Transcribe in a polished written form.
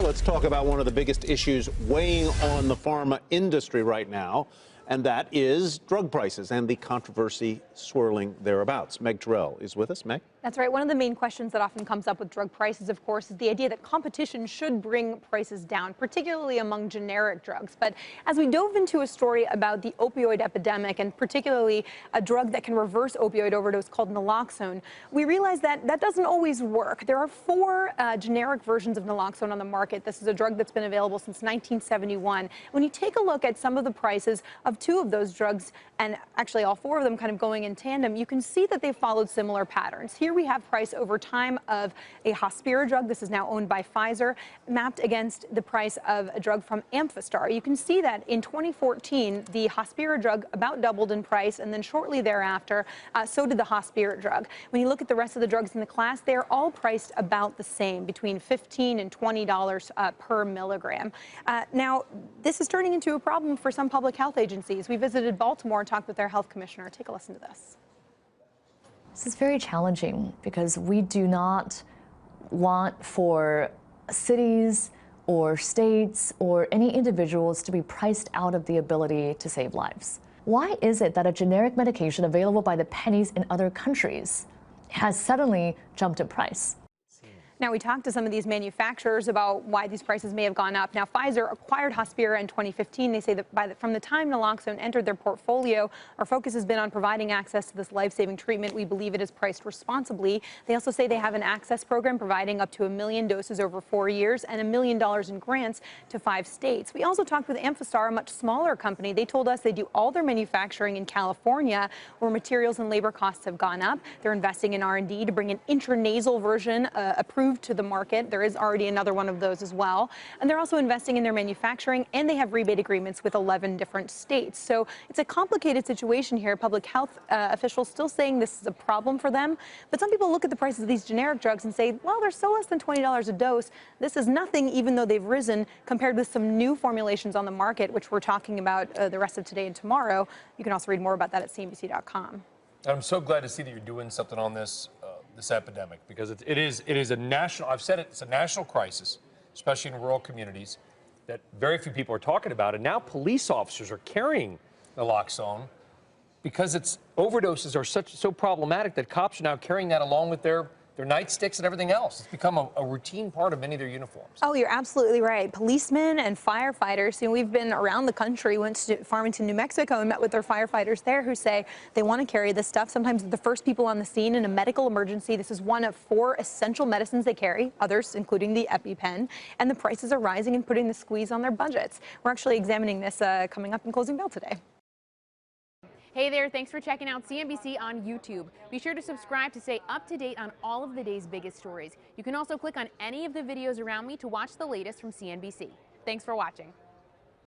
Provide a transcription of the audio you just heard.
Let's talk about one of the biggest issues weighing on the pharma industry right now, and that is drug prices and the controversy swirling thereabouts. Meg Tirrell is with us. Meg? That's right. One of the main questions that often comes up with drug prices, of course, is the idea that competition should bring prices down, particularly among generic drugs. But as we dove into a story about the opioid epidemic, and particularly a drug that can reverse opioid overdose called Naloxone, we realized that that doesn't always work. There are four generic versions of Naloxone on the market. This is a drug that's been available since 1971. When you take a look at some of the prices of two of those drugs, and actually all four of them kind of going in tandem, you can see that they followed similar patterns. Here we have price over time of a Hospira drug. This is now owned by Pfizer, mapped against the price of a drug from Amphastar. You can see that in 2014, the Hospira drug about doubled in price, and then shortly thereafter, so did the Hospira drug. When you look at the rest of the drugs in the class, they're all priced about the same, between $15 and $20 per milligram. Now, this is turning into a problem for some public health agencies. We visited Baltimore and talked with their health commissioner. Take a listen to this. This is very challenging because we do not want for cities or states or any individuals to be priced out of the ability to save lives. Why is it that a generic medication available by the pennies in other countries has suddenly jumped in price? Now, we talked to some of these manufacturers about why these prices may have gone up. Now, Pfizer acquired Hospira in 2015. They say that from the time Naloxone entered their portfolio, our focus has been on providing access to this life-saving treatment. We believe it is priced responsibly. They also say they have an access program providing up to 1 million doses over 4 years and $1 million in grants to 5 states. We also talked with Amphastar, a much smaller company. They told us they do all their manufacturing in California, where materials and labor costs have gone up. They're investing in R&D to bring an intranasal version approved to the market. There is already another one of those as well. And they're also investing in their manufacturing, and they have rebate agreements with 11 different states. So it's a complicated situation here. Public health officials still saying this is a problem for them. But some people look at the prices of these generic drugs and say, well, they're still less than $20 a dose. This is nothing, even though they've risen compared with some new formulations on the market, which we're talking about the rest of today and tomorrow. You can also read more about that at CNBC.com. I'm so glad to see that you're doing something on this epidemic, because it is a national, I've said it, it's a national crisis, especially in rural communities, that very few people are talking about. And now police officers are carrying naloxone because its overdoses are so problematic that cops are now carrying that along with their nightsticks and everything else. It's become a routine part of many of their uniforms. Oh, you're absolutely right. Policemen and firefighters, you know, we've been around the country, went to Farmington, New Mexico, and met with their firefighters there who say they want to carry this stuff. Sometimes the first people on the scene in a medical emergency. This is one of 4 essential medicines they carry, others including the EpiPen, and the prices are rising and putting the squeeze on their budgets. We're actually examining this coming up in Closing Bell today. Hey there, thanks for checking out CNBC on YouTube. Be sure to subscribe to stay up to date on all of the day's biggest stories. You can also click on any of the videos around me to watch the latest from CNBC. Thanks for watching.